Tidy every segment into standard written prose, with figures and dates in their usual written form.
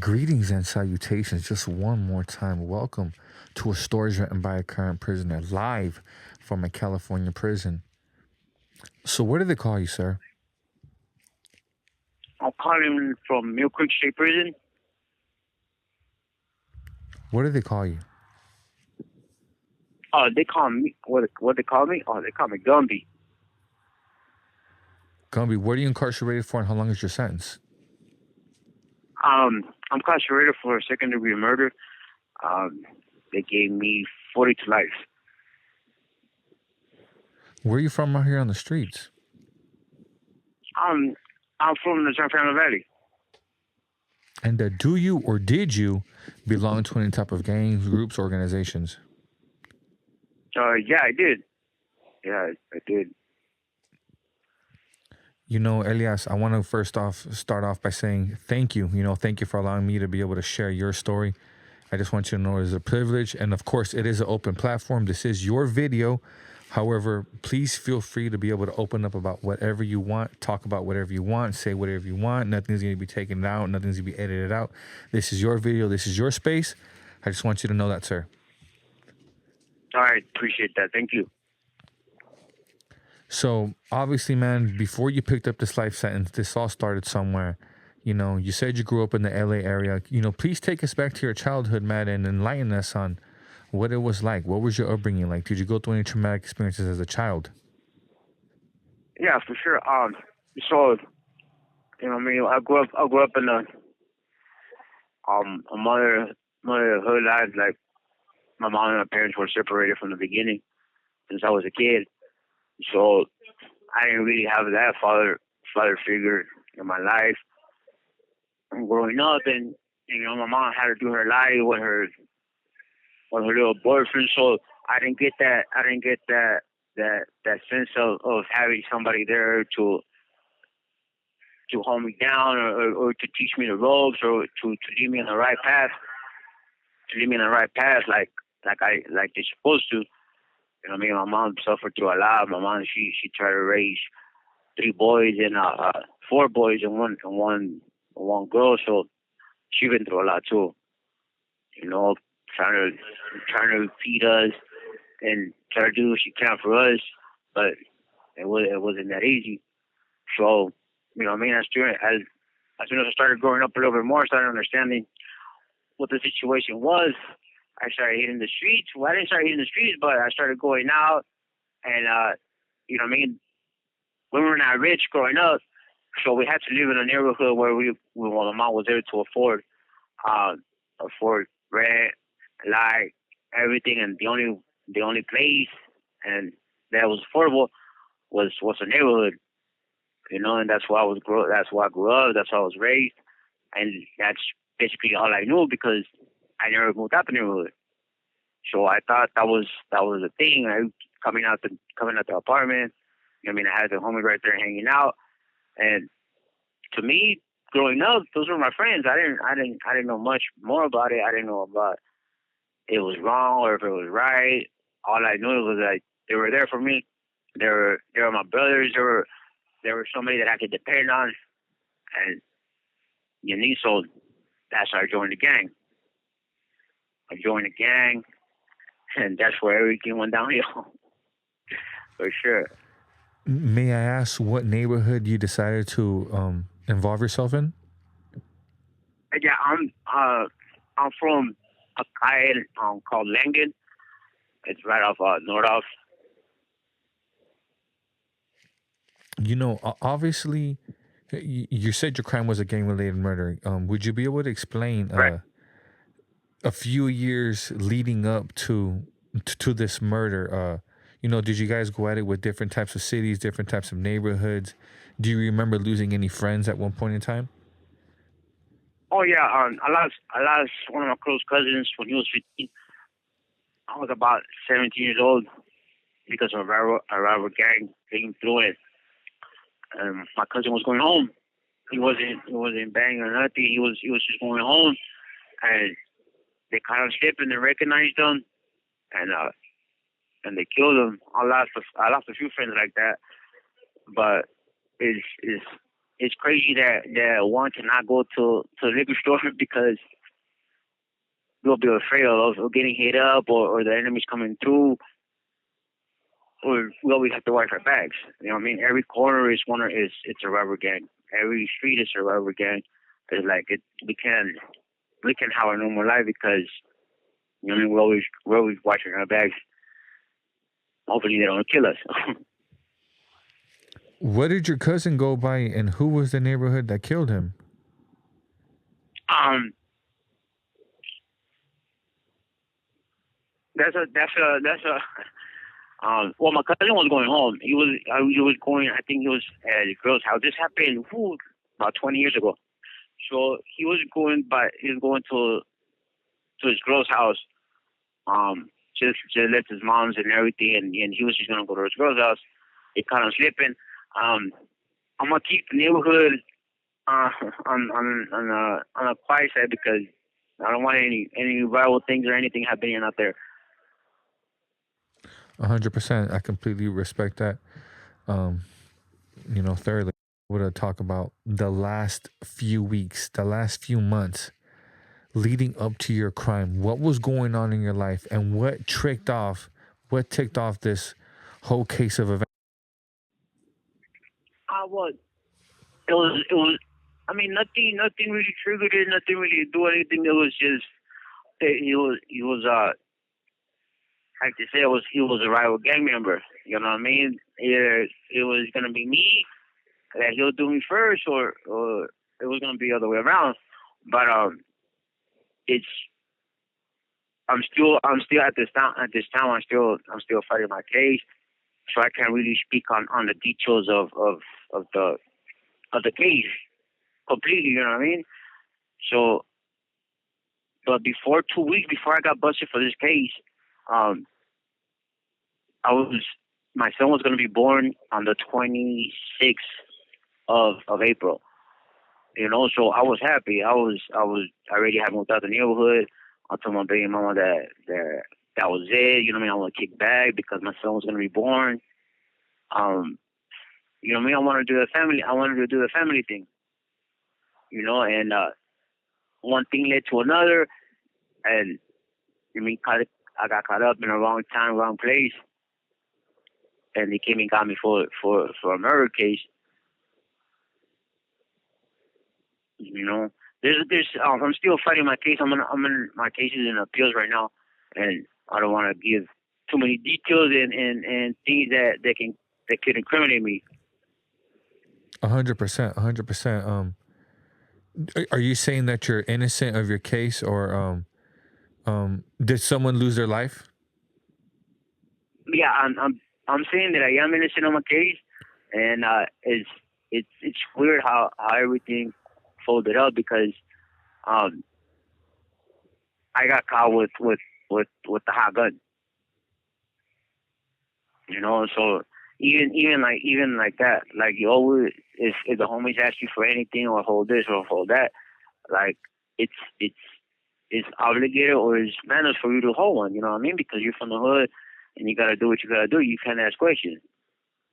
Greetings and salutations. Just one more time. Welcome to a stories written by a current prisoner, live from a California prison. So, where do they call you, sir? I'm calling from Mill Creek State Prison. What do they call you? Oh, they call me what they call me? Oh, they call me Gumby. Gumby, what are you incarcerated for and how long is your sentence? I'm incarcerated for second-degree murder. They gave me 40 to life. Where are you from out here on the streets? I'm from the San Fernando Valley. And do you or did you belong to any type of gangs, groups, organizations? Yeah, I did. Yeah, I did. You know, Elias, I want to start off by saying thank you. Thank you for allowing me to be able to share your story. I just want you to know it is a privilege. And of course, it is an open platform. This is your video. However, please feel free to be able to open up about whatever you want, talk about whatever you want, say whatever you want. Nothing's going to be taken out. Nothing's going to be edited out. This is your video. This is your space. I just want you to know that, sir. All right, appreciate that. Thank you. So obviously, man, before you picked up this life sentence, this all started somewhere. You said you grew up in the LA area. Please take us back to your childhood, man, and enlighten us on what it was like. What was your upbringing like? Did you go through any traumatic experiences as a child? Yeah, for sure. So I grew up in a motherhood life. Like my mom and my parents were separated from the beginning since I was a kid. So I didn't really have that father figure in my life. Growing up, and my mom had to do her life with her little boyfriend. So I didn't get that sense of having somebody there to hold me down or to teach me the ropes or to lead me in the right path. To lead me in the right path like they're supposed to. My mom suffered through a lot. My mom, she tried to raise three boys and four boys and one girl. So she been through a lot too. Trying to feed us and try to do what she can for us, but it wasn't that easy. So, as soon as I started growing up a little bit more, I started understanding what the situation was. I started hitting the streets. Well, I didn't start hitting the streets, but I started going out, and we were not rich growing up, so we had to live in a neighborhood where my mom was able to afford rent, like everything, and the only place and that was affordable was a neighborhood, and that's why that's why I grew up, that's how I was raised, and that's basically all I knew because I never moved out the neighborhood. So I thought that was the thing. Coming out the apartment, I had the homie right there hanging out, and to me, growing up, those were my friends. I didn't know much more about it. I didn't know about it was wrong or if it was right. All I knew was that they were there for me. They were my brothers. They were somebody that I could depend on, and so that's how I joined the gang. And that's where everything went downhill. For sure. May I ask what neighborhood you decided to involve yourself in? Yeah, I'm from a island called Langen. It's right off Nordhoff. Obviously, you said your crime was a gang-related murder. Would you be able to explain Right. a few years leading up to this murder? Did you guys go at it with different types of cities, different types of neighborhoods? Do you remember losing any friends at one point in time? Oh yeah, I lost one of my close cousins when he was 15. I was about 17 years old because of a rival gang taking through it. My cousin was going home. He wasn't banging or nothing. He was just going home, and they kind of slipped and they recognized him, and they killed him. I lost a few friends like that, but it's it's crazy that one cannot go to the liquor store because we'll be afraid of getting hit up or the enemy's coming through. Or we always have to watch our backs. You know what I mean? Every corner it's a robber gang. Every street is a robber gang. It's like we can have a normal life because you know what I mean, we're always watching our backs. Hopefully they don't kill us. What did your cousin go by, and who was the neighborhood that killed him? That's a well, my cousin was going home. He was going. I think he was at a girl's house. This happened about 20 years ago. So he was going to his girl's house. Just left his mom's and everything, and he was just gonna go to his girl's house. He kind of slipping. I'm gonna keep the neighborhood on a quiet side because I don't want any rival things or anything happening out there. 100%. I completely respect that. Thoroughly. I want to talk about the last few weeks, the last few months leading up to your crime. What was going on in your life, and what ticked off this whole case of events? It was. I mean, nothing really triggered it. Nothing really do anything. It was just he was like to say he was a rival gang member. You know what I mean? Either it was gonna be me that he'll do me first, or it was gonna be the other way around. But it's I'm still at this time. I'm still fighting my case, so I can't really speak on the details of the case completely. You know what I mean? So, but before 2 weeks before I got busted for this case, my son was going to be born on the 26th of April. You know, so I was happy. I was already having moved out the neighborhood. I told my baby mama that was it. You know what I mean? I want to kick back because my son was going to be born. You know what I mean? I wanted to do the family thing. You know, and one thing led to another, and I got caught up in the wrong time, wrong place, and they came and got me for a murder case. You know, I'm still fighting my case. I'm in my case is in appeals right now, and I don't want to give too many details and things that could incriminate me. 100%. 100%. Are you saying that you're innocent of your case, or did someone lose their life? Yeah, I'm saying that I am innocent of my case, and it's weird how everything folded up because I got caught with the hot gun. You know, so even like that, like you always, if the homies ask you for anything or hold this or hold that, like it's obligated or it's manners for you to hold one. You know what I mean? Because you're from the hood and you gotta do what you gotta do. You can't ask questions.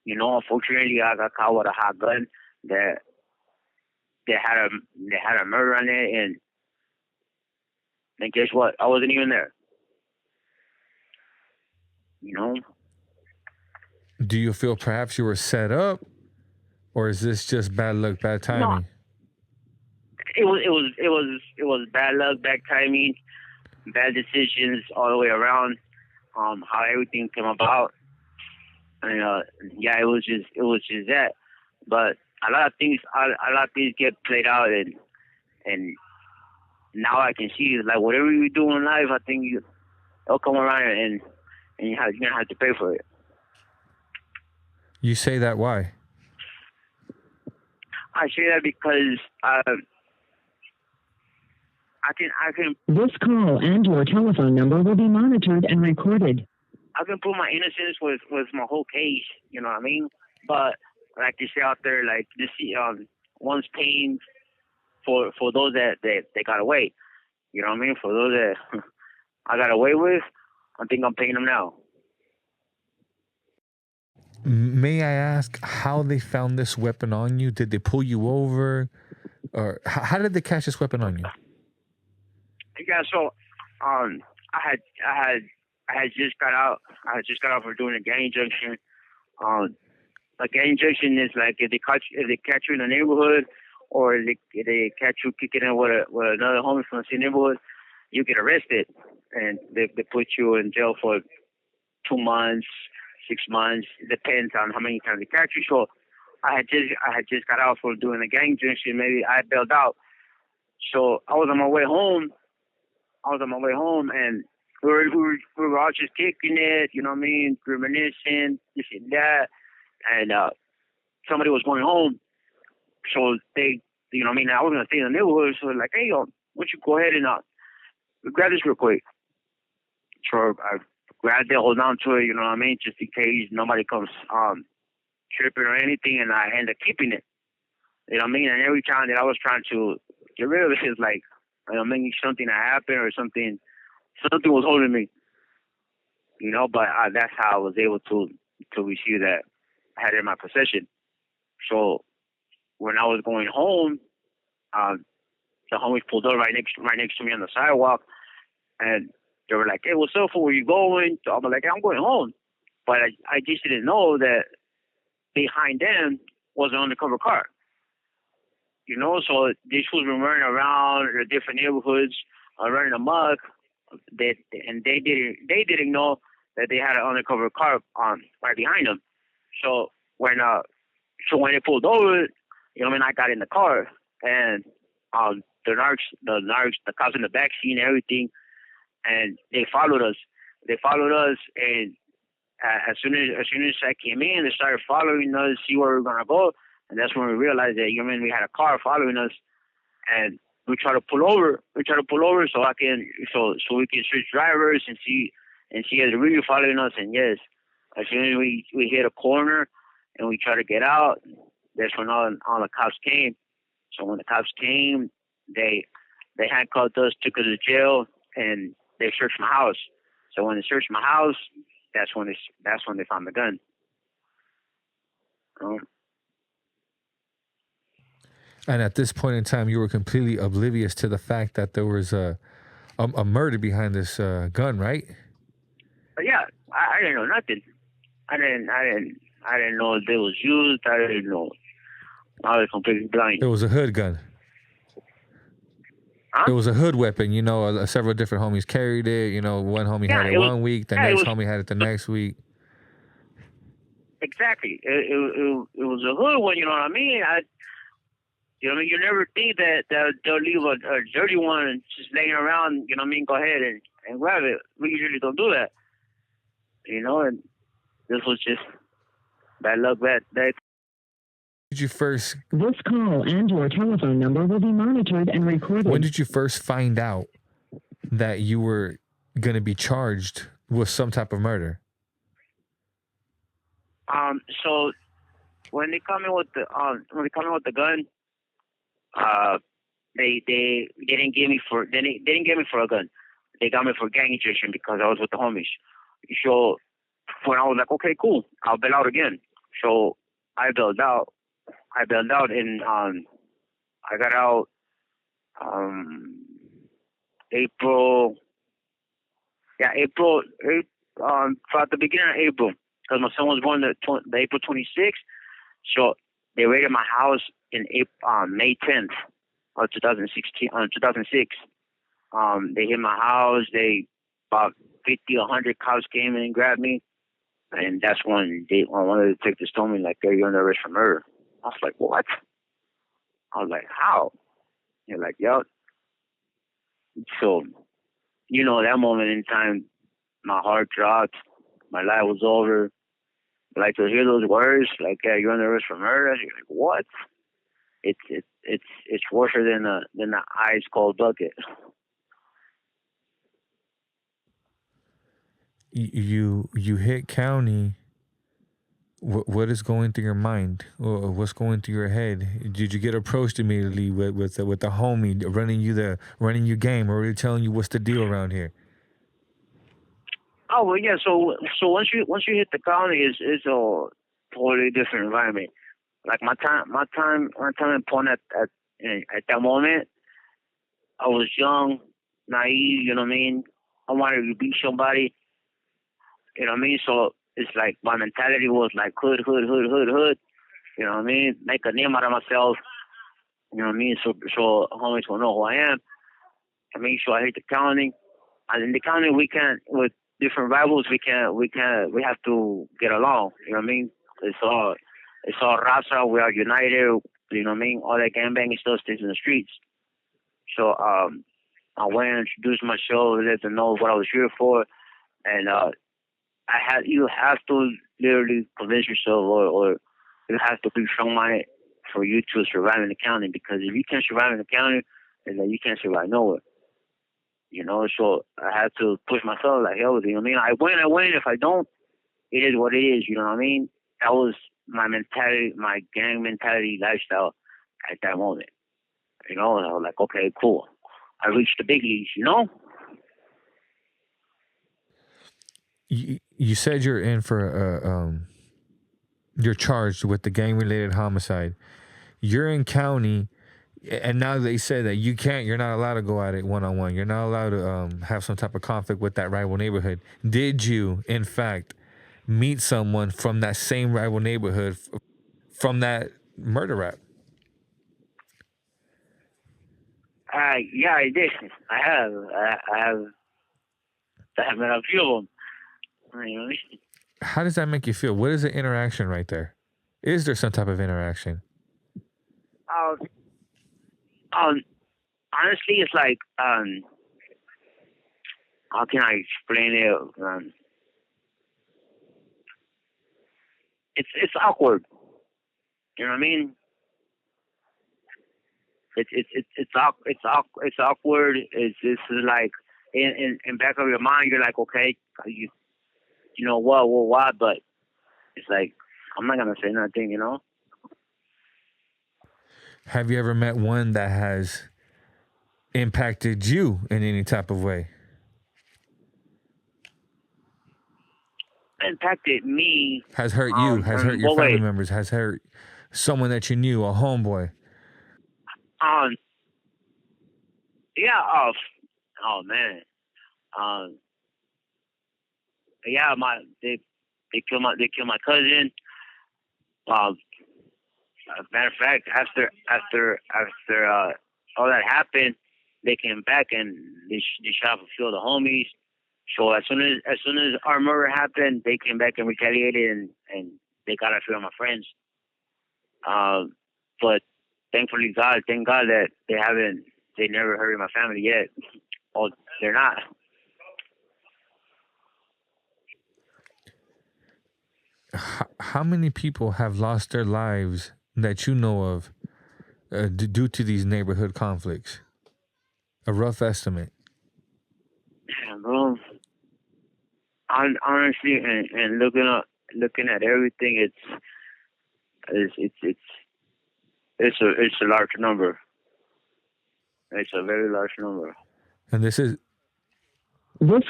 You know, unfortunately, I got caught with a hot gun that had a murder on it, and guess what? I wasn't even there. You know. Do you feel perhaps you were set up, or is this just bad luck, bad timing? No, it was bad luck, bad timing, bad decisions all the way around. How everything came about, and yeah, it was just that. But a lot of things get played out, and now I can see like whatever you do in life, I think it'll come around and you're gonna have to pay for it. You say that why? I say that because I can. This call and your telephone number will be monitored and recorded. I can prove my innocence with my whole case. You know what I mean? But like you say out there, like this, one's paying for those that they got away. You know what I mean? For those that I got away with, I think I'm paying them now. May I ask how they found this weapon on you? Did they pull you over, or how did they catch this weapon on you? Yeah, so I had I had I had just got out. I had just got out for doing a gang junction. Um, a gang junction is like if they catch you in the neighborhood, or if they catch you kicking in with another homie from the same neighborhood, you get arrested, and they put you in jail for 2 months, 6 months. It depends on how many times they catch you. So I had just got out for doing a gang junction. Maybe I bailed out. So I was on my way home. And we were all just kicking it, you know what I mean, reminiscing, this and that. And somebody was going home, so they, you know what I mean, I was gonna stay in the neighborhood, so like, hey, yo, why don't you go ahead and grab this real quick. So I grabbed it, hold on to it, you know what I mean, just in case nobody comes tripping or anything, and I end up keeping it. You know what I mean? And every time that I was trying to get rid of it, it's like, you know, maybe something that happened or something was holding me, you know. But that's how I was able to receive that. I had it in my possession. So when I was going home, uh, the homies pulled up right next to me on the sidewalk, and they were like, "Hey, what's up? Where you going?" So I'm like, "I'm going home," but I just didn't know that behind them was an undercover car. You know, so these fools were running around the different neighborhoods, running amok. They didn't know that they had an undercover car right behind them. So when when they pulled over, you know, when I got in the car, and the cops in the back seeing everything, and they followed us. And as soon as I came in, they started following us, see where we were gonna go, and that's when we realized that, you know, we had a car following us, and we tried to pull over. So we can switch drivers and see if they're really following us. And yes, as soon as we hit a corner and we try to get out, that's when all the cops came. So when the cops came, they handcuffed us, took us to jail, and they searched my house. So when they searched my house, that's when they found the gun. And at this point in time, you were completely oblivious to the fact that there was a murder behind this gun, right? But yeah, I didn't know nothing. I didn't know if it was used. I didn't know. I was completely blind. It was a hood gun. Huh? It was a hood weapon. You know, several different homies carried it. You know, one homie had it one week, the next homie had it the next week. Exactly. It was a hood one. You know what I mean? You know what I mean? You never think that they'll leave a dirty one just laying around. You know what I mean? Go ahead and grab it. We usually don't do that. You know, and this was just bad luck that day. Did you first? This call and your telephone number will be monitored and recorded. When did you first find out that you were going to be charged with some type of murder? So when they come in with the gun, they didn't give me for a gun. They got me for gang injection because I was with the homies. So when I was like, okay, cool, I'll bail out again. So I bailed out. And I got out April. Yeah, at the beginning of April, because my son was born the April 26th. So they raided my house in May 10th of 2016. 2006. They hit my house. About 50, 100 cops came in and grabbed me, and that's when one of the detectives told me, like, you're under arrest for murder. I was like, what? I was like, how? They're like, yup. So, you know, that moment in time, my heart dropped. My life was over. Like, to hear those words, like, yeah, you're under arrest for murder. You're like, what? It's worse than the ice cold bucket. You hit county. What is going through your mind? Or what's going through your head? Did you get approached immediately with the homie running you game, or really telling you what's the deal around here? Oh well, yeah. So once you hit the county, totally different environment. Like my time in porn at that moment, I was young, naive. You know what I mean? I wanted to be somebody. You know what I mean? So it's like my mentality was like hood, hood, hood, hood, hood. You know what I mean? Make a name out of myself. You know what I mean? So homies will know who I am. I mean, so I hate the county. And in the county, we can't, with different rivals, we have to get along. You know what I mean? It's all raza. We are united. You know what I mean? All that gangbanging stuff stays in the streets. So, I went and introduced myself, let them know what I was here for. And, you have to literally convince yourself or you have to be strong-minded for you to survive in the county, because if you can't survive in the county, then you can't survive nowhere. You know, so I had to push myself like hell. You know what I mean? I win. If I don't, it is what it is. You know what I mean? That was my mentality, my gang mentality lifestyle at that moment. You know, and I was like, okay, cool. I reached the big leagues, you know? You said you're in for you're charged with the gang-related homicide. You're in county, and now they said that you're not allowed to go at it one-on-one. You're not allowed to have some type of conflict with that rival neighborhood. Did you, in fact, meet someone from that same rival neighborhood from that murder rap? Yeah, I did. I have. I met a few of them. You know? How does that make you feel? What is the interaction right there? Is there some type of interaction? Honestly, it's like, how can I explain it? It's awkward. You know what I mean? It's awkward. It's just like in back of your mind, you're like, okay, you know what, but it's like I'm not gonna say nothing, you know. Have you ever met one that has impacted you in any type of way? Impacted me. Has hurt you, has hurt your family members, has hurt someone that you knew, a homeboy. Yeah, oh man. Yeah, they killed my cousin. Matter of fact, after all that happened, they came back and they shot a few of the homies. So as soon as our murder happened, they came back and retaliated and they got a few of my friends. But thank God that they never hurt my family yet. Oh, they're not. How many people have lost their lives that you know of due to these neighborhood conflicts? A rough estimate. Yeah, bro. Honestly, and looking at everything, it's a large number. It's a very large number. And this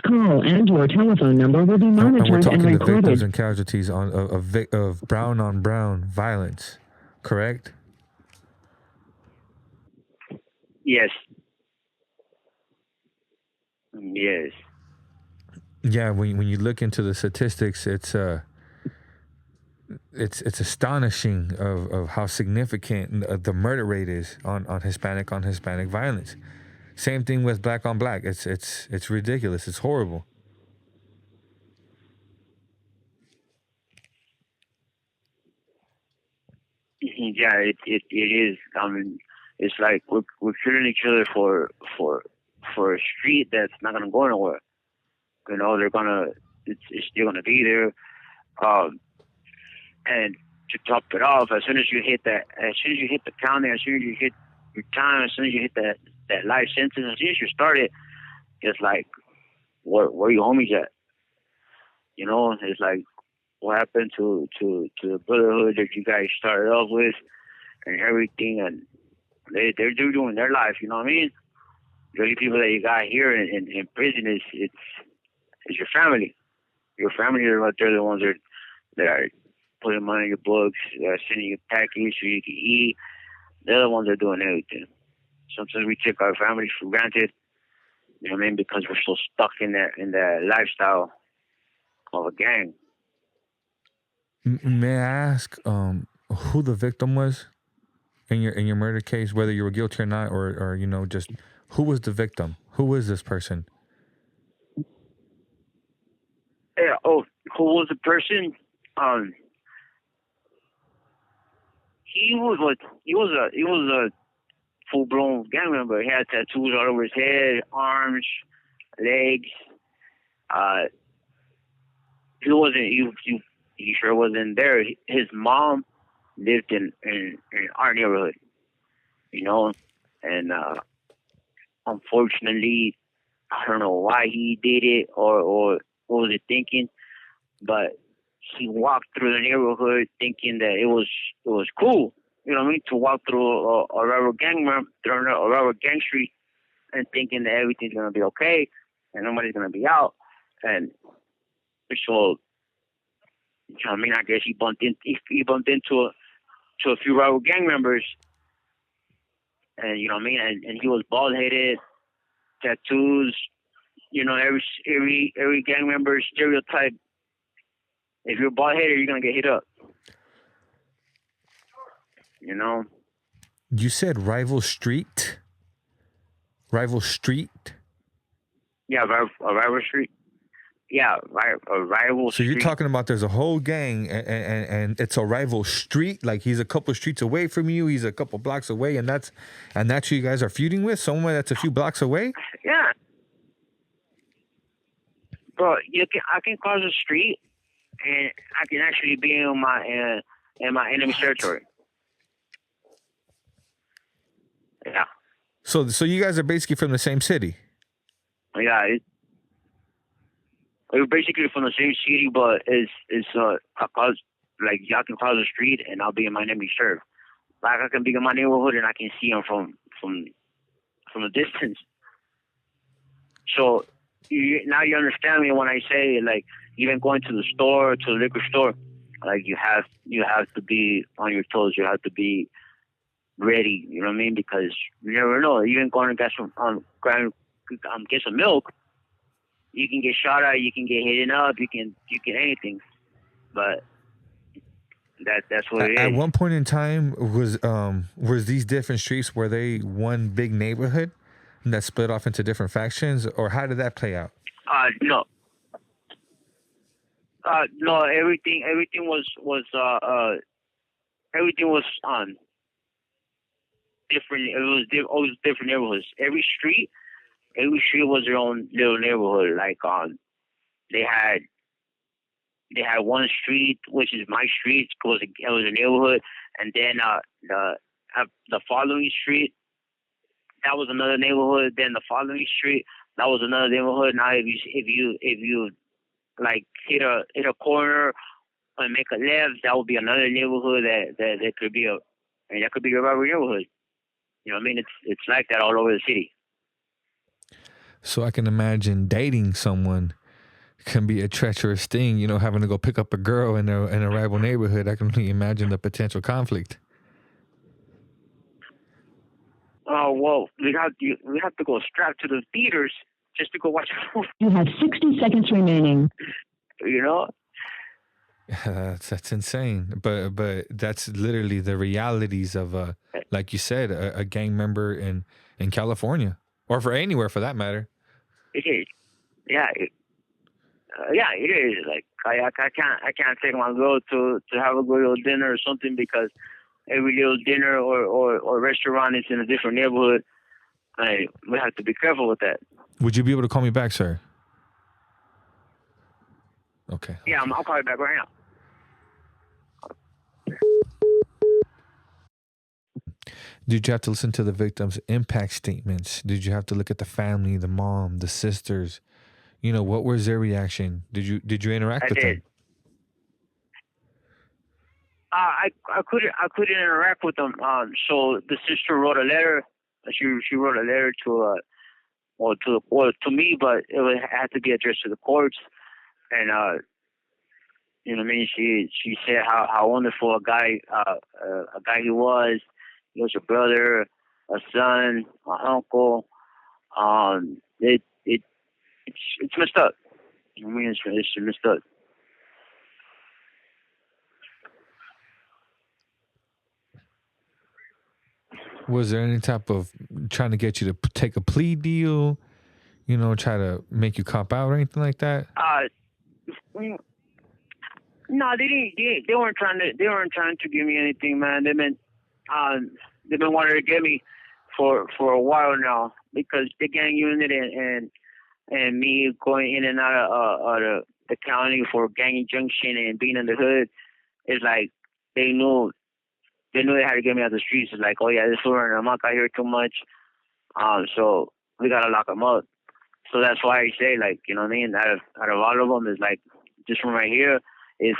call and your telephone number will be monitored and we're talking and the recorded. victims and casualties of brown on brown violence, correct? Yes. Yes. Yeah, when you look into the statistics, it's astonishing of how significant the murder rate is on Hispanic violence. Same thing with black on black. It's ridiculous. It's horrible. Yeah, it is. I mean, it's like we're killing each other for a street that's not gonna go nowhere. You know, it's still gonna be there. And to top it off, as soon as you hit the county, as soon as you hit your time, as soon as you hit that life sentence, as soon as you start it, it's like, where your homies at? You know, it's like, what happened to the brotherhood that you guys started off with and everything, and they're doing their life. You know what I mean? The only people that you got here in prison is your family. Your family are out there, the ones that are putting money in your books, sending you package so you can eat. They're the ones that are doing everything. Sometimes we take our families for granted, you know what I mean, because we're so stuck in that lifestyle of a gang. May I ask who the victim was in your murder case, whether you were guilty or not, or just who was the victim? Who was this person? Yeah. Oh, who was the person? He was a full blown gang member. He had tattoos all over his head, arms, legs. He wasn't. He sure wasn't there. His mom lived in our neighborhood, and unfortunately, I don't know why he did it or what was he thinking, but he walked through the neighborhood thinking that it was cool, you know what I mean, to walk through a railroad gang street and thinking that everything's gonna be okay and nobody's gonna be out, and so you know what I mean. I guess he bumped into a few rival gang members, and you know what I mean. And he was bald headed, tattoos. Every gang member stereotype. If you're bald headed, you're gonna get hit up. You know. You said rival street. Rival street. Yeah, a rival street. Yeah, a rival. So you're talking about there's a whole gang and it's a rival street. Like he's a couple streets away from you. He's a couple blocks away, and that's who you guys are feuding with. Someone that's a few blocks away. Yeah. Bro, I can cross the street, and I can actually be in my enemy territory. Yeah. So you guys are basically from the same city. Yeah. We're basically from the same city, but like y'all can cross the street, and I'll be in my enemy serve. Like I can be in my neighborhood, and I can see them from a distance. So now you understand me when I say, like, even going to the store, to the liquor store, like you have to be on your toes. You have to be ready. You know what I mean? Because you never know. Even going to get some milk, you can get shot at. You can get hit up. You can anything. But that's what it is. At one point in time, was these different streets, were they one big neighborhood that split off into different factions, or how did that play out? No. No, everything was different. It was always different neighborhoods. Every street was their own little neighborhood. Like they had one street, which is my street, because it was a neighborhood, and then the following street, that was another neighborhood. Then the following street, that was another neighborhood. Now if you like hit a corner and make a left, that would be another neighborhood that could be your rival neighborhood. You know what I mean? It's like that all over the city. So I can imagine dating someone can be a treacherous thing, having to go pick up a girl in a rival neighborhood. I can only imagine the potential conflict. Oh, well, we have to go strapped to the theaters just to go watch a movie. You have 60 seconds remaining. You know? That's insane. But that's literally the realities of, like you said, a gang member in California, or for anywhere for that matter. It is. Yeah. It is. Like I can't take my girl to have a good little dinner or something, because every little dinner or restaurant is in a different neighborhood. We have to be careful with that. Would you be able to call me back, sir? Okay. Yeah, I'll call you back right now. Did you have to listen to the victim's impact statements? Did you have to look at the family, the mom, the sisters? What was their reaction? Did you interact with them? I couldn't interact with them. So the sister wrote a letter. She wrote a letter to me, but it had to be addressed to the courts. And You know what I mean? She said how wonderful a guy he was. He was a brother, a son, an uncle. It's messed up. I mean, it's messed up. Was there any type of trying to get you to take a plea deal? Try to make you cop out or anything like that? No, they didn't. They weren't trying to. They weren't trying to give me anything, man. They've been wanting to get me for a while now because the gang unit and me going in and out of the county for gang injunction and being in the hood is like they knew they had to get me out the streets. It's like, oh yeah, this fool running amok out here too much. So we gotta lock him up. So that's why I say, like, you know what I mean? Out of all of them, is like this one right here is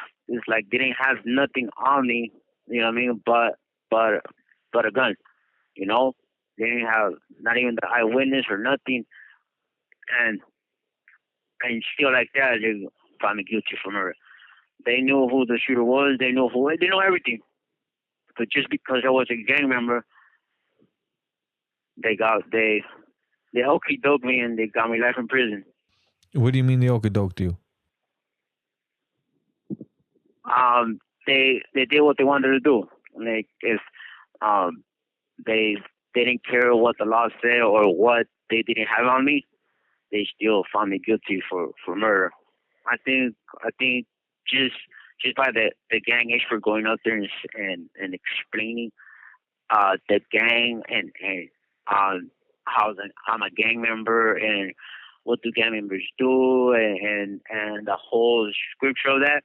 like they didn't have nothing on me, you know what I mean? But a gun, you know? They didn't have not even the eyewitness or nothing, and still like that they found me guilty for murder. They knew who the shooter was. They knew everything. But just because I was a gang member, they okey doked me and they got me life in prison. What do you mean they okey doked you? They did what they wanted to do. Like if they didn't care what the law said or what they didn't have on me, they still found me guilty for murder. I think just by the gang expert going up there and explaining the gang and how I'm a gang member and what do gang members do and the whole scripture of that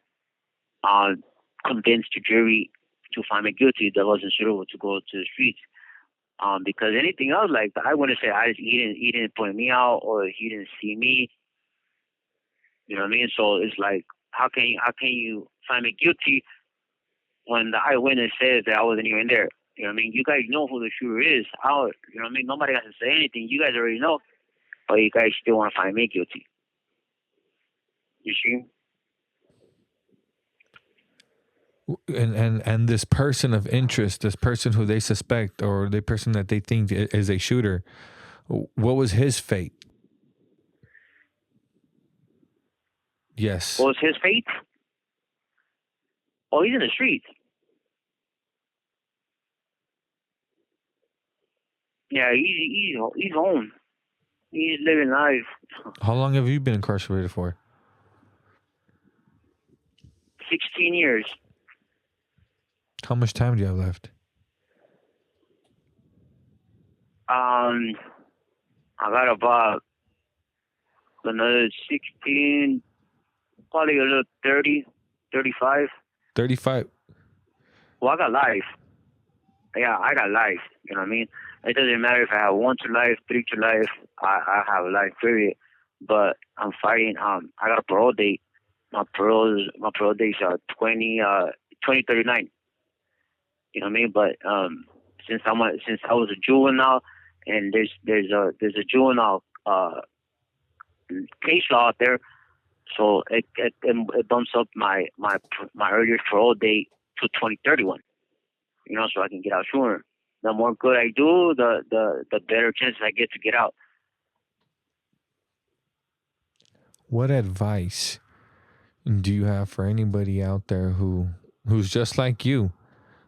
convinced the jury to find me guilty that wasn't suitable to go to the streets. Because anything else, like I wouldn't say he didn't point me out or he didn't see me. You know what I mean? So it's like how can you find me guilty when the eyewitness says that I wasn't even there? You know what I mean? You guys know who the shooter is. You know what I mean? Nobody has to say anything. You guys already know, but you guys still want to find me guilty. You see? And this person of interest, this person who they suspect or the person that they think is a shooter, what was his fate? Yes. What was his fate? Oh, he's in the streets. Yeah, he's home. He's living life. How long have you been incarcerated for? 16 years. How much time do you have left? I got about another 16, probably a little 30, 35. 35. Well, I got life. Yeah, I got life. You know what I mean? It doesn't matter if I have 1 to life, 3 to life. I have a life, period. But I'm fighting. I got a parole date. My parole date's 2039. You know what I mean? But since I was a juvenile, and there's a juvenile case law out there, so it bumps up my earliest parole date to 2031. You know, so I can get out sooner. The more good I do, the better chances I get to get out. What advice do you have for anybody out there who's just like you?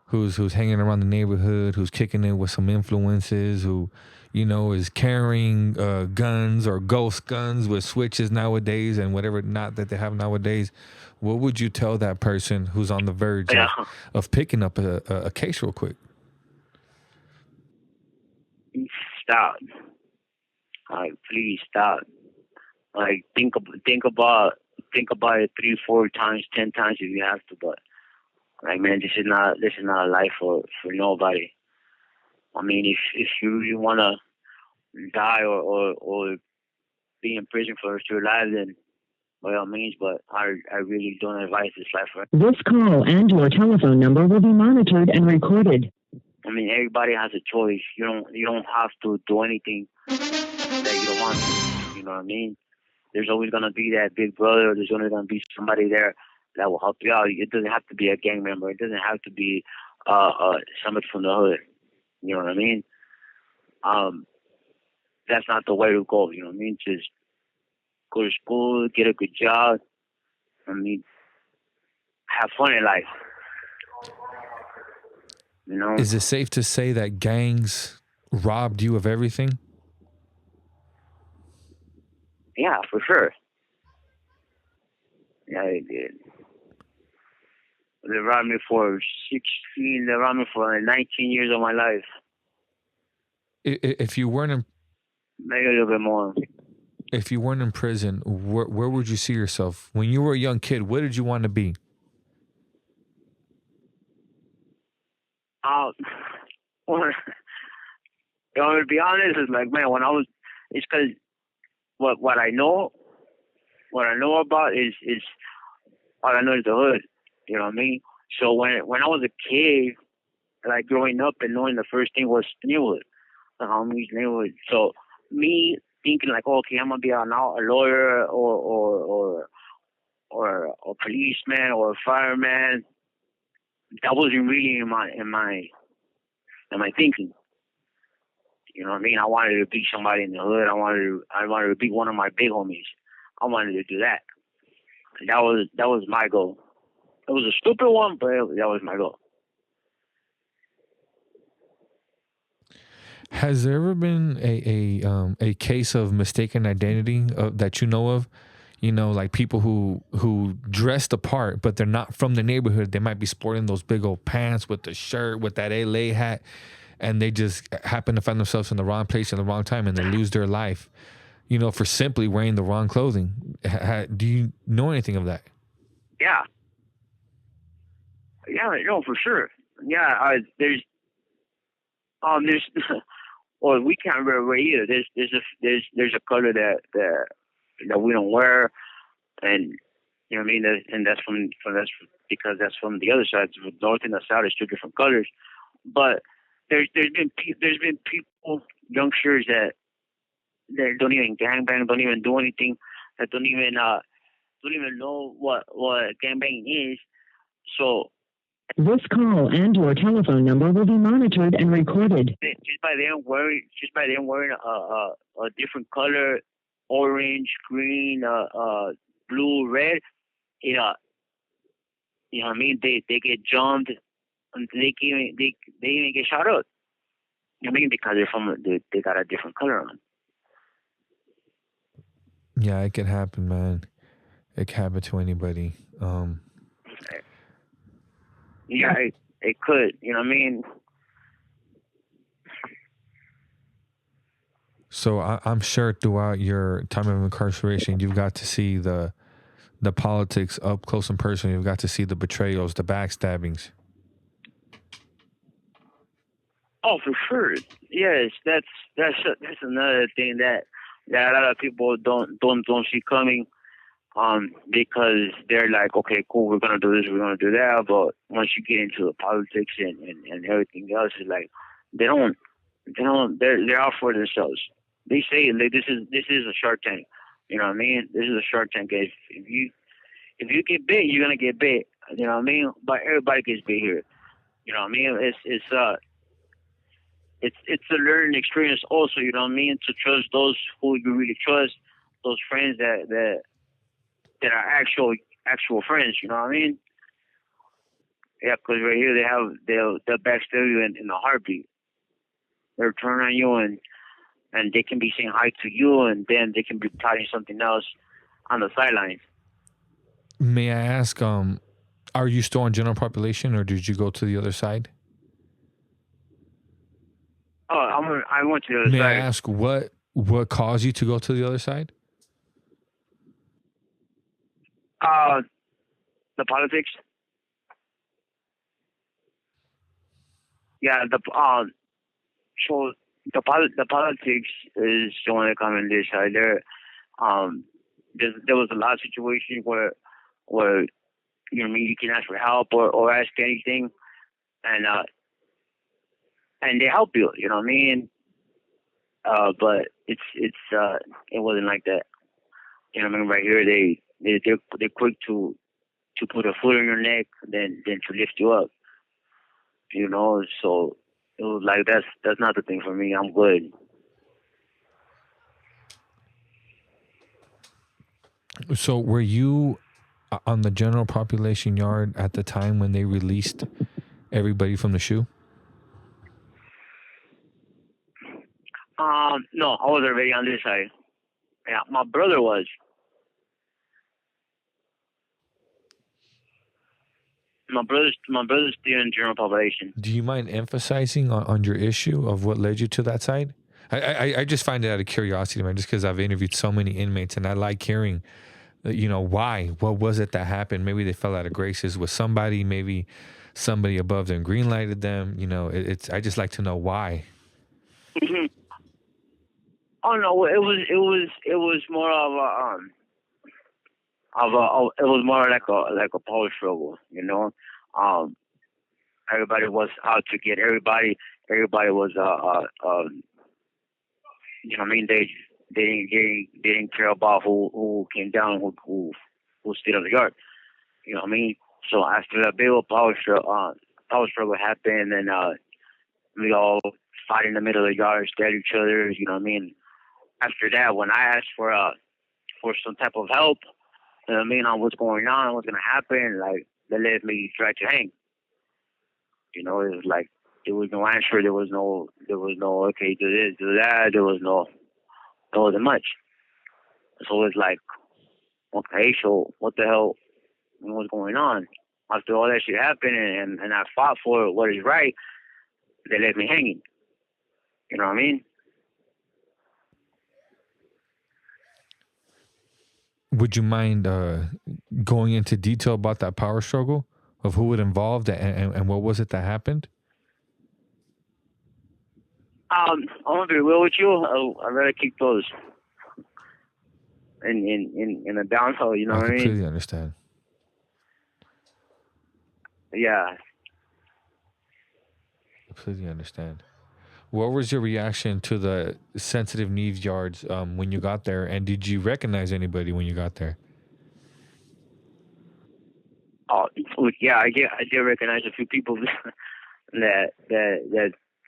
Who's hanging around the neighborhood, who's kicking it with some influences, who, is carrying guns or ghost guns with switches nowadays and whatever not that they have nowadays. What would you tell that person who's on the verge of picking up a case real quick? Stop. Like, please stop. Like, think about it 3, 4 times, 10 times if you have to, but like, man, this is not a life for nobody. I mean, if you really wanna die or be in prison for the rest of your life, then by all means. But I really don't advise this life. Right? This call and your telephone number will be monitored and recorded. I mean, everybody has a choice. You don't have to do anything that you don't want to. You know what I mean? There's always gonna be that big brother. There's always gonna be somebody there that will help you out. It doesn't have to be a gang member. It doesn't have to be somebody from the hood. You know what I mean? That's not the way to go. You know what I mean? Just go to school, get a good job. I mean, have fun in life. You know? Is it safe to say that gangs robbed you of everything? Yeah, for sure. Yeah, they did. They robbed me for 16. They robbed me for 19 years of my life. If you weren't in, Maybe a little bit more. if you weren't in prison, where would you see yourself when you were a young kid? What did you want to be? Well, to be honest, it's like, man, when I was, it's because what I know about is all I know is the hood. You know what I mean? So when I was a kid, like growing up and knowing the first thing was neighborhood, the homies neighborhood. So me thinking like, oh, okay, I'm gonna be a lawyer or a policeman or a fireman. That wasn't really in my thinking. You know what I mean? I wanted to be somebody in the hood. I wanted to be one of my big homies. I wanted to do that. That was my goal. It was a stupid one, but that was my goal. Has there ever been a case of mistaken identity that you know of? You know, like people who dress the part, but they're not from the neighborhood. They might be sporting those big old pants with the shirt, with that LA hat, and they just happen to find themselves in the wrong place at the wrong time, and they lose their life, you know, for simply wearing the wrong clothing. Do you know anything of that? Yeah, no, for sure. Yeah, there's well, we can't wear either. There's a color that we don't wear, and you know what I mean. And that's that's because that's from the other side. The north and the south is two different colors. But there's been people, youngsters that don't even gangbang, don't even do anything, that don't even know what gangbanging is. So This call and your telephone number will be monitored and recorded. just by them wearing a different color, orange, green, blue, red, you know what I mean? They get jumped, and they even get shot up. You know what I mean? Because they got a different color on. Yeah, it could happen, man. It could happen to anybody. Yeah, it could. You know what I mean? So I'm sure throughout your time of incarceration, you've got to see the politics up close and personal. You've got to see the betrayals, the backstabbings. Oh, for sure. Yes, that's another thing that a lot of people don't see coming. Because they're like, okay, cool, we're gonna do this, we're gonna do that, but once you get into the politics and everything else, it's like they're out for themselves. They say like this is a Shark Tank. You know what I mean? This is a Shark Tank. If you get bit, you're gonna get bit. You know what I mean? But everybody gets bit here. You know what I mean? It's a learning experience also. You know what I mean? To trust those who you really trust, those friends that are actual friends. You know what I mean? Yeah, because right here they'll backstab you in a heartbeat. They'll turn on you and they can be saying hi to you, and then they can be plotting something else on the sidelines. May I ask, are you still on general population, or did you go to the other side? Oh, I went to the other May side. I ask what caused you to go to the other side? The politics. Yeah, so the politics is the one that come in this side. There was a lot of situations where you know what I mean, you can ask for help or ask anything, and they help you. You know what I mean? But it wasn't like that. You know what I mean? Right here, they're quick to to put a foot on your neck than to lift you up. You know, so it was like that's not the thing for me. I'm good. So were you on the general population yard at the time when they released everybody from the shoe? No, I was already on this side. Yeah, my brother was. My brother's still in general population. Do you mind emphasizing on your issue of what led you to that side? I just find it out of curiosity, man, just because I've interviewed so many inmates and I like hearing, why? What was it that happened? Maybe they fell out of graces with somebody, maybe somebody above them green lighted them. I just like to know why. Oh no, it was more it was more like a power struggle, you know. Um, Everybody was out to get everybody. Everybody was you know what I mean. They didn't care about who came down, who stayed on the yard. You know what I mean. So after that big old power struggle happened, and we all fight in the middle of the yard, stare at each other. You know what I mean. After that, when I asked for some type of help, you know what I mean, on what's going on, what's gonna happen, like they let me try to hang. You know, it was like there was no answer. There was no okay, do this, do that. There wasn't much. So it's like, okay, so what the hell? What's going on? After all that shit happened, and I fought for what is right, they left me hanging. You know what I mean? Would you mind going into detail about that power struggle of who it involved and what was it that happened? I'm gonna be real with you. I'd rather keep those in a downhill. You know I what I mean? completely understand. Yeah. Completely understand. What was your reaction to the sensitive needs yards when you got there, and did you recognize anybody when you got there? Yeah. I did recognize a few people that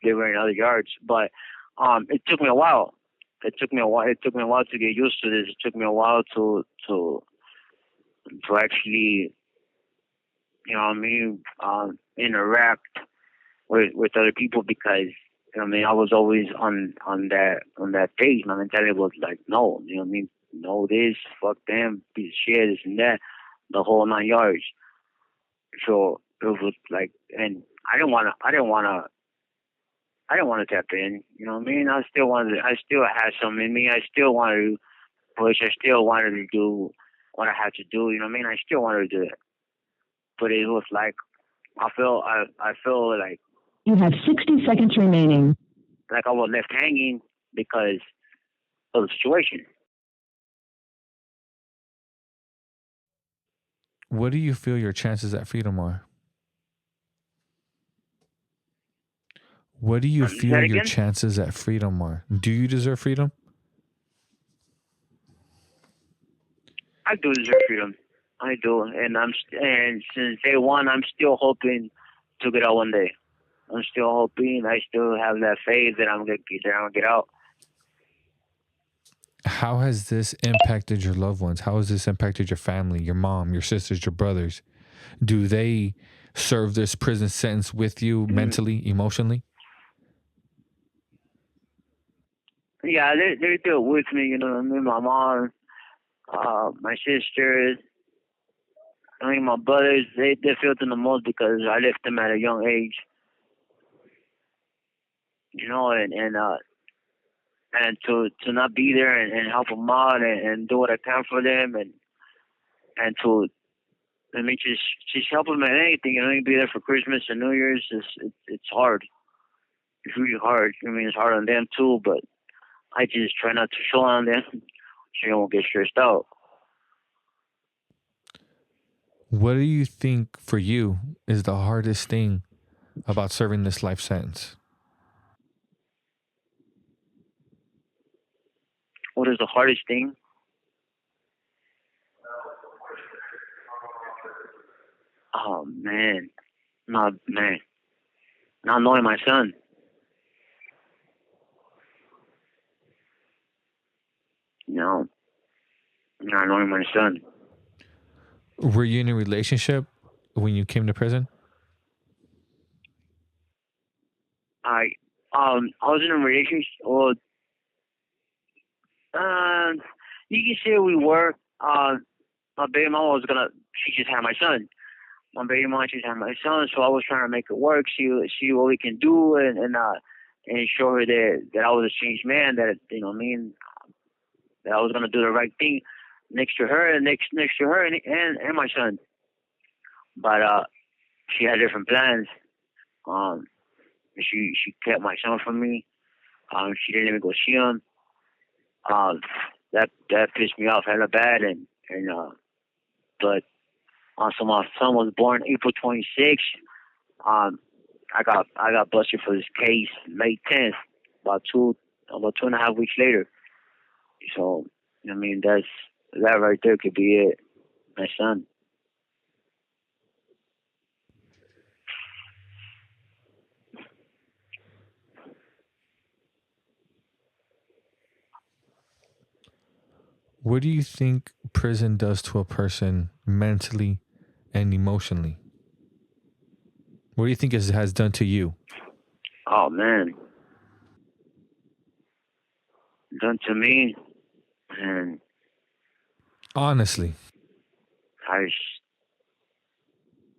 they were in other yards, but it took me a while. It took me a while to get used to this. It took me a while to actually, you know what I mean, interact with other people, because you know what I mean, I was always on that page. My mentality was like, no, you know what I mean, no this, fuck them, piece of shit, this and that, the whole 9 yards. So it was like, and I didn't want to tap in. You know what I mean? I still had some in me. I still wanted to push. I still wanted to do what I had to do. You know what I mean? I still wanted to do it. But it was like, I feel like You have 60 seconds remaining. I was left hanging because of the situation. What do you feel your chances at freedom are? What do you Say that feel your again? chances at freedom are? Do you deserve freedom? I do deserve freedom. I do, and since day one, I'm still hoping to get out one day. I'm still hoping. I still have that faith that I'm gonna get there. I'm gonna get out. How has this impacted your loved ones? How has this impacted your family, your mom, your sisters, your brothers? Do they serve this prison sentence with you mentally, emotionally? Yeah, they're still with me. You know what I mean? My mom, my sisters. I mean, my brothers. They feel it the most because I left them at a young age. You know, and to not be there and help them out and do what I can for them, and to I mean just help them at anything. You know, you be there for Christmas and New Year's. It's hard. It's really hard. I mean, it's hard on them too, but I just try not to show on them so they won't get stressed out. What do you think for you is the hardest thing about serving this life sentence? What is the hardest thing? Oh man, not man, not knowing my son. No, not knowing my son. Were you in a relationship when you came to prison? I I was in a relationship. Well, uh, you can say we were. My baby mama was gonna. She just had my son. My baby mama just had my son, so I was trying to make it work. See what we can do, and show her that I was a changed man. That you know, what I mean, that I was gonna do the right thing next to her, and next to her, and my son. But she had different plans. Um, she kept my son from me. She didn't even go see him. That pissed me off hella bad, and but so my son was born April 26th. Um, I got busted for this case May 10th, about 2.5 weeks later. So I mean that right there could be it. My son. What do you think prison does to a person mentally and emotionally? What do you think it has done to you? Oh man, done to me, and Honestly. I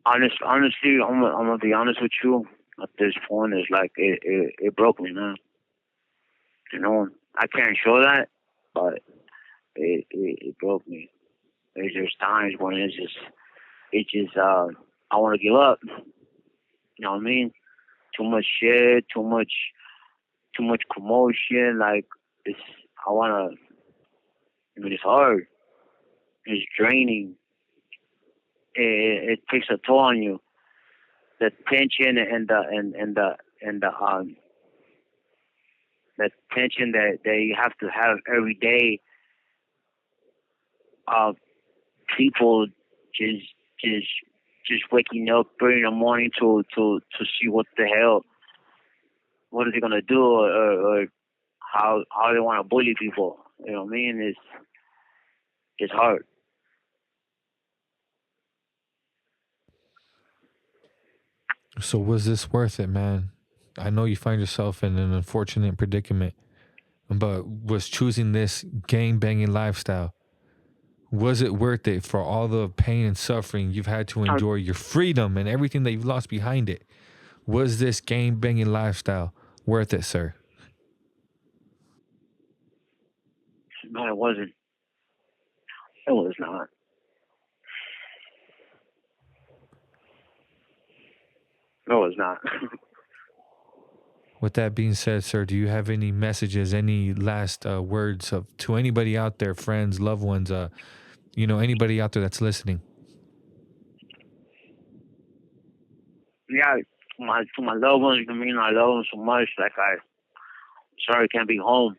honestly, I'm gonna be honest with you. At this point, it's like it broke me, man. You know, I can't show that, but it broke me. There's just times when I want to give up. You know what I mean? Too much shit, too much commotion. Like it's, I wanna. I mean, it's hard. It's draining. It takes a toll on you. The tension and the tension that you have to have every day. Uh, people just just just waking up early in the morning to see what the hell, what are they gonna do, or how they want to bully people. You know what I mean? It's hard. So was this worth it, man? I know you find yourself in an unfortunate predicament, but was choosing this gang banging lifestyle, was it worth it for all the pain and suffering you've had to Uh, endure, your freedom and everything that you've lost behind it? Was this gang banging lifestyle worth it, sir? no, it wasn't. It was not. It was not. With that being said, sir, do you have any messages, any last words of to anybody out there, friends, loved ones, anybody out there that's listening? Yeah, to my loved ones, I mean, I love them so much. Like sorry I can't be home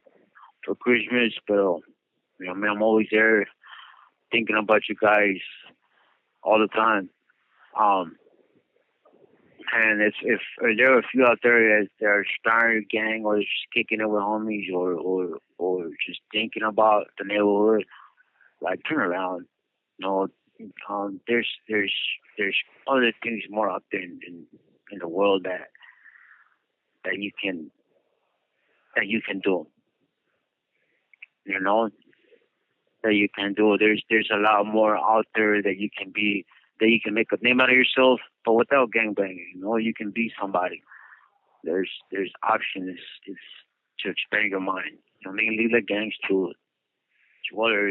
for Christmas, but I mean, I'm always there thinking about you guys all the time. Um, and if there are a few out there that are starting a gang or just kicking it with homies or just thinking about the neighborhood, like turn around. You know, there's other things more out there in the world that you can you can do. You know, that you can do. There's a lot more out there that you can be, that you can make a name out of yourself, but without gangbanging. You know, you can be somebody. There's options. It's to expand your mind. You know, what I mean, leave the gangs to other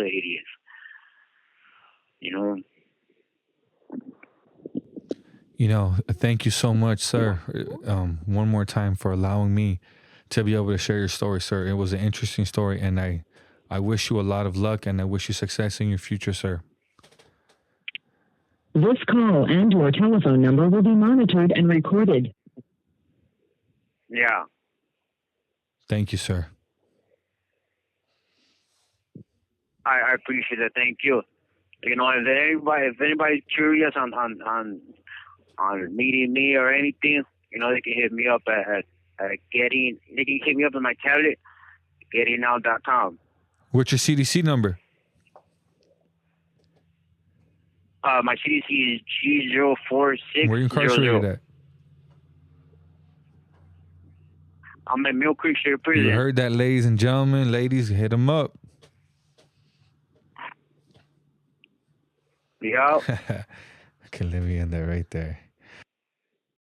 idiots. You know. Thank you so much, sir. One more time for allowing me to be able to share your story, sir. It was an interesting story, and I wish you a lot of luck, and I wish you success in your future, sir. This call and your telephone number will be monitored and recorded. Yeah. Thank you, sir. I appreciate it. Thank you. You know, if anybody's curious on meeting me or anything, you know, they can hit me up at getting. They can hit me up on my tablet, gettingout.com. What's your CDC number? My CDC is G04600. Where are you incarcerated at? I'm at Mill Creek State Prison. You heard that, ladies and gentlemen. Ladies, hit them up. Yeah. Okay, let me end that right there.